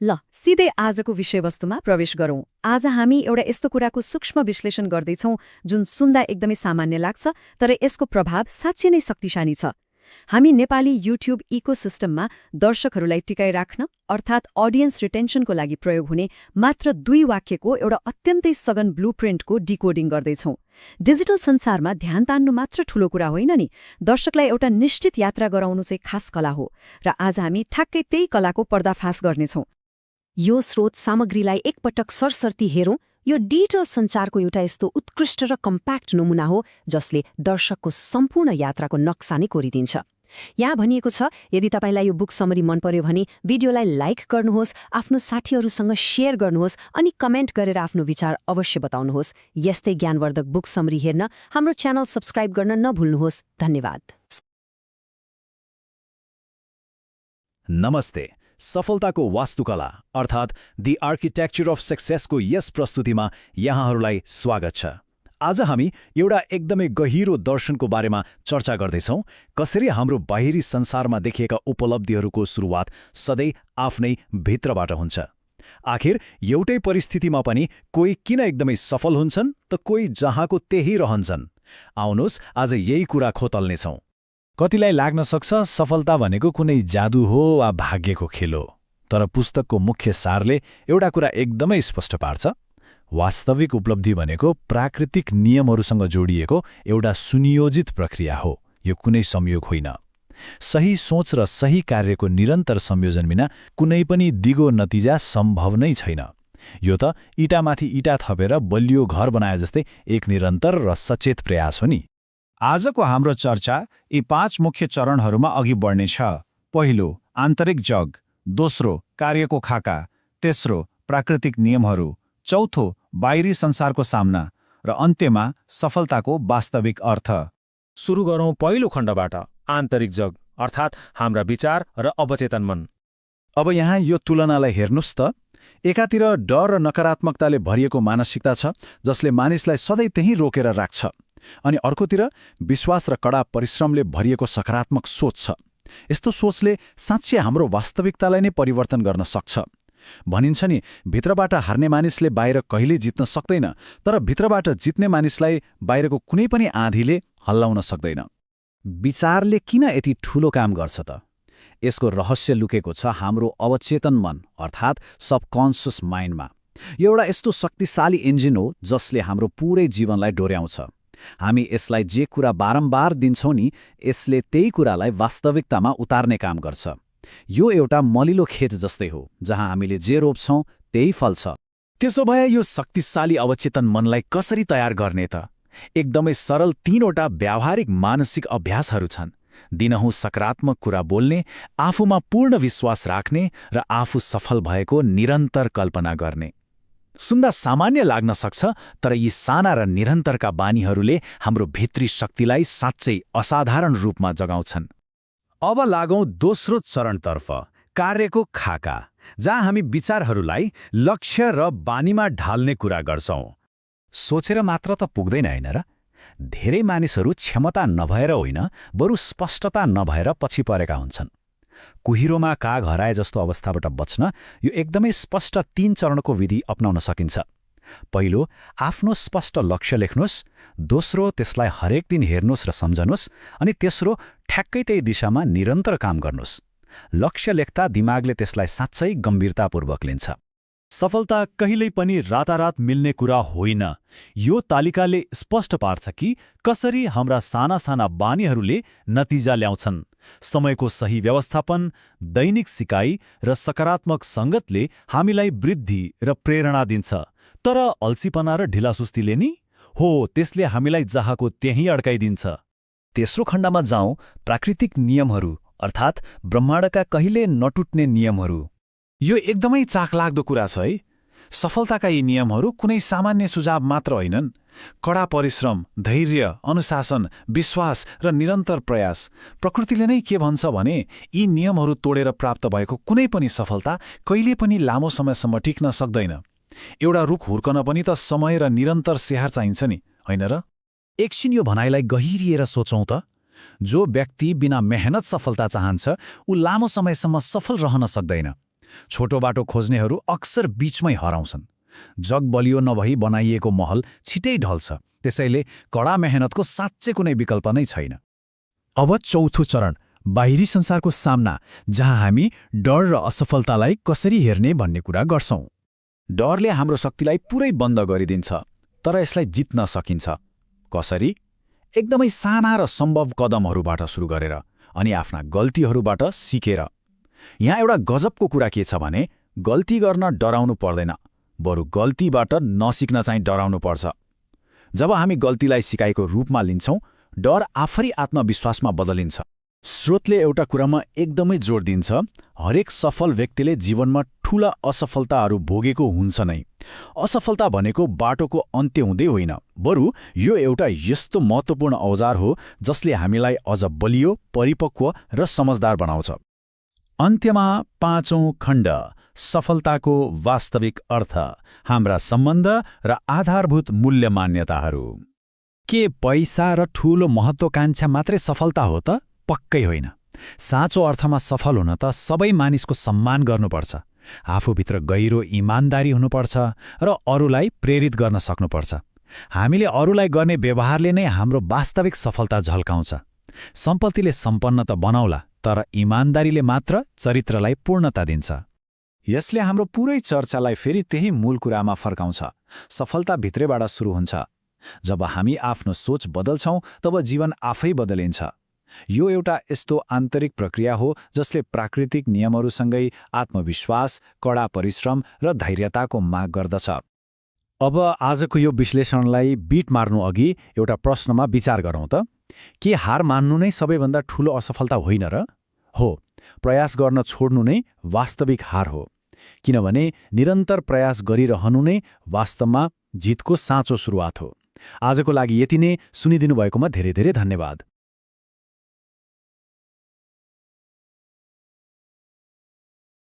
ल सिधै आजको विषयवस्तुमा प्रवेश गरौँ। आज हामी एउटा यस्तो कुराको सूक्ष्म विश्लेषण गर्दैछौँ जुन सुन्दा एकदमै सामान्य लाग्छ, तर यसको प्रभाव साँच्चै नै शक्तिशाली छ। हामी नेपाली युट्युब इकोसिस्टममा दर्शकहरूलाई टिकाइराख्न अर्थात् अडियन्स रिटेन्सनको लागि प्रयोग हुने मात्र 2 वाक्यको एउटा अत्यन्तै सघन ब्लुप्रिन्टको डिकोडिङ गर्दैछौँ। डिजिटल संसारमा ध्यान तान्नु मात्र ठूलो कुरा होइन नि, दर्शकलाई एउटा निश्चित यात्रा गराउनु चाहिँ खास कला हो, र आज हामी ठ्याक्कै त्यही कलाको पर्दाफास गर्नेछौँ। यो स्रोत सामग्रीलाई एकपटक सरसर्ती हेरौँ। यो डिजिटल सञ्चारको एउटा यस्तो उत्कृष्ट र कम्प्याक्ट नमुना हो जसले दर्शकको सम्पूर्ण यात्राको नक्सा नै कोरिदिन्छ। यहाँ भनिएको छ, यदि तपाईलाई यो बुक समरी मन पर्यो भने भिडियोलाई लाइक गर्नुहोस्, आफ्नो साथीहरूसँग शेयर गर्नुहोस् अनि कमेन्ट गरेर आफ्नो विचार अवश्य बताउनुहोस्। यस्तै ज्ञानवर्धक बुक समरी हेर्न हाम्रो च्यानल सब्स्क्राइब गर्न नभुल्नुहोस्। धन्यवाद। नमस्ते। सफलताको वास्तुकला अर्थात् दि आर्किटेक्चर अफ सक्सेसको यस प्रस्तुतिमा यहाँहरूलाई स्वागत छ। आज हामी एउटा एकदमै गहिरो दर्शनको बारेमा चर्चा गर्दैछौँ, कसरी हाम्रो बाहिरी संसारमा देखिएका उपलब्धिहरूको सुरुवात सधैँ आफ्नै भित्रबाट हुन्छ। आखिर एउटै परिस्थितिमा पनि कोही किन एकदमै सफल हुन्छन् त कोही जहाँको त्यही रहन्छन्। आउनुहोस् आज यही कुरा खोतल्नेछौँ। कतिलाई लाग्न सक्छ सफलता भनेको कुनै जादु हो वा भाग्यको खेल हो, तर पुस्तकको मुख्य सारले एउटा कुरा एकदमै स्पष्ट पार्छ। वास्तविक उपलब्धि भनेको प्राकृतिक नियमहरूसँग जोडिएको एउटा सुनियोजित प्रक्रिया हो। यो कुनै संयोग होइन। सही सोच र सही कार्यको निरन्तर संयोजन बिना कुनै पनि दिगो नतिजा सम्भव नै छैन। यो त इँटामाथि इँटा थपेर बलियो घर बनाए जस्तै एक निरन्तर र सचेत प्रयास हो नि। आजको हाम्रो चर्चा यी 5 मुख्य चरणहरूमा अघि बढ्नेछ। पहिलो, आन्तरिक जग। दोस्रो, कार्यको खाका। तेस्रो, प्राकृतिक नियमहरू। चौथो, बाहिरी संसारको सामना। र अन्त्यमा सफलताको वास्तविक अर्थ। सुरु गरौँ पहिलो खण्डबाट, आन्तरिक जग अर्थात् हाम्रा विचार र अवचेतन मन। अब यहाँ यो तुलनालाई हेर्नुस् त। एकातिर डर र नकारात्मकताले भरिएको मानसिकता छ जसले मानिसलाई सधैँ त्यहीँ रोकेर राख्छ, अनि अर्कोतिर विश्वास र कडा परिश्रमले भरिएको सकारात्मक सोच छ। यस्तो सोचले साँच्चै हाम्रो वास्तविकतालाई नै परिवर्तन गर्न सक्छ। भनिन्छ नि, भित्रबाट हार्ने मानिसले बाहिर कहिल्यै जित्न सक्दैन, तर भित्रबाट जित्ने मानिसलाई बाहिरको कुनै पनि आँधीले हल्लाउन सक्दैन। विचारले किन यति ठूलो काम गर्छ त? यसको रहस्य लुकेको छ हाम्रो अवचेतन मन अर्थात् सबकन्सियस माइन्डमा। यो एउटा यस्तो शक्तिशाली इन्जिन हो जसले हाम्रो पुरै जीवनलाई डोर्याउँछ। हामी यसलाई जे कुरा बारम्बार दिन्छौँ नि, यसले त्यही कुरालाई वास्तविकतामा उतार्ने काम गर्छ। यो एउटा मलिलो खेत जस्तै हो जहाँ हामीले जे रोप्छौँ त्यही फल्छ। त्यसो भए यो शक्तिशाली अवचेतन मनलाई कसरी तयार गर्ने त? एकदमै सरल 3वटा व्यावहारिक मानसिक अभ्यासहरू छन्। दिनहुँ सकारात्मक कुरा बोल्ने, आफूमा पूर्ण विश्वास राख्ने र आफू सफल भएको निरन्तर कल्पना गर्ने। सुन्दा सामान्य लाग्न सक्छ, तर यी साना र निरन्तरका बानीहरूले हाम्रो भित्री शक्तिलाई साँच्चै असाधारण रूपमा जगाउँछन्। अब लागौँ दोस्रो चरणतर्फ, कार्यको खाका, जहाँ हामी विचारहरूलाई लक्ष्य र बानीमा ढाल्ने कुरा गर्छौँ। सोचेर मात्र त पुग्दैन हैन र? धेरै मानिसहरू क्षमता नभएर होइन, बरु स्पष्टता नभएर पछि परेका हुन्छन्। कुहिरोमा काग हराए जस्तो अवस्थाबाट बच्न यो एकदमै स्पष्ट 3 चरणको विधि अपनाउन सकिन्छ। पहिलो, आफ्नो स्पष्ट लक्ष्य लेख्नुहोस्। दोस्रो, त्यसलाई हरेक दिन हेर्नुहोस् र सम्झनुहोस्। अनि तेस्रो, ठ्याक्कै त्यही दिशामा निरन्तर काम गर्नुहोस्। लक्ष्य लेख्दा दिमागले त्यसलाई साँच्चै गम्भीरतापूर्वक लिन्छ। सफलता कहिल्यै पनि रातारात मिल्ने कुरा होइन। यो तालिकाले स्पष्ट पार्छ कि कसरी हाम्रा साना साना बानीहरूले नतिजा ल्याउँछन्। समयको सही व्यवस्थापन, दैनिक सिकाइ र सकारात्मक सङ्गतले हामीलाई वृद्धि र प्रेरणा दिन्छ। तर अल्छीपना र ढिलासुस्तीले नि हो, त्यसले हामीलाई जहाँको त्यहीँ अड्काइदिन्छ। तेस्रो खण्डमा जाउँ, प्राकृतिक नियमहरू अर्थात् ब्रह्माण्डका कहिले नटुट्ने नियमहरू। यो एकदमै चाखलाग्दो कुरा छ है। सफलताका यी नियमहरू कुनै सामान्य सुझाव मात्र होइनन्। कडा परिश्रम, धैर्य, अनुशासन, विश्वास र निरन्तर प्रयास। प्रकृतिले नै के भन्छ भने यी नियमहरू तोडेर प्राप्त भएको कुनै पनि सफलता कहिले पनि लामो समयसम्म टिक्न सक्दैन। एउटा रुख हुर्कन पनि त समय र निरन्तर स्याहार चाहिन्छ नि, होइन र? एकछिन यो भनाइलाई गहिरिएर सोचौँ त। जो व्यक्ति बिना मेहनत सफलता चाहन्छ ऊ लामो समयसम्म सफल रहन सक्दैन। छोटो बाटो खोज्नेहरू अक्सर बीचमै हराउँछन्। जग बलियो नभई बनाइएको महल छिटै ढल्छ, त्यसैले कडा मेहनतको साँच्चै कुनै विकल्प नै छैन। अब चौथो चरण, बाहिरी संसारको सामना, जहाँ हामी डर र असफलतालाई कसरी हेर्ने भन्ने कुरा गर्छौं। डरले हाम्रो शक्तिलाई पुरै बन्द गरिदिन्छ, तर यसलाई जित्न सकिन्छ। कसरी? एकदमै साना र सम्भव कदमहरूबाट सुरु गरेर अनि आफ्ना गल्तीहरूबाट सिकेर। यहाँ एउटा गजबको कुरा के छ भने गल्ती गर्न डराउनु पर्दैन, बरु गल्तीबाट नसिक्न चाहिँ डराउनु पर्छ। जब हामी गल्तीलाई सिकाइको रूपमा लिन्छौं, डर आफै आत्मविश्वासमा बदलिन्छ। स्रोतले एउटा कुरामा एकदमै जोड दिन्छ, हरेक सफल व्यक्तिले जीवनमा ठूला असफलताहरू भोगेको हुन्छ नै। असफलता भनेको बाटोको अन्त्य हुँदै होइन, बरु यो एउटा यस्तो महत्त्वपूर्ण औजार हो जसले हामीलाई अझ बलियो, परिपक्व र समझदार बनाउँछ। अन्त्यमा पाँचौं खण्ड, सफलताको वास्तविक अर्थ, हाम्रा सम्बन्ध र आधारभूत मूल्य मान्यताहरू। के पैसा र ठूलो महत्त्वाकांक्षा मात्रै सफलता हो त? पक्कै होइन। साँचो अर्थमा सफल हुन त सबै मानिसको सम्मान गर्नुपर्छ, आफूभित्र गहिरो इमान्दारी हुनुपर्छ र अरूलाई प्रेरित गर्न सक्नुपर्छ। हामीले अरूलाई गर्ने व्यवहारले नै हाम्रो वास्तविक सफलता झल्काउँछ। सम्पत्तिले सम्पन्न त बनाउला, तर इमान्दारीले मात्र चरित्रलाई पूर्णता दिन्छ। यसले हाम्रो पुरै चर्चालाई फेरि त्यही मूल कुरामा फर्काउँछ। सफलता भित्रैबाट सुरु हुन्छ। जब हामी आफ्नो सोच बदल्छौं, तब जीवन आफै बदलिन्छ। यो एउटा यस्तो आन्तरिक प्रक्रिया हो जसले प्राकृतिक नियमहरूसँगै आत्मविश्वास, कडा परिश्रम र धैर्यताको माग गर्दछ। अब आजको यो विश्लेषणलाई बीट मार्नु अघि एउटा प्रश्नमा विचार गरौँ त। के हार मान्नु नै सबैभन्दा ठूलो असफलता होइन र? हो, प्रयास गर्न छोड्नु नै वास्तविक हार हो। किनभने निरन्तर प्रयास गरिरहनु नै वास्तवमा जितको साँचो सुरुवात हो। आजको लागि यति नै। सुनिदिनु भएकोमा धेरै धेरै धन्यवाद।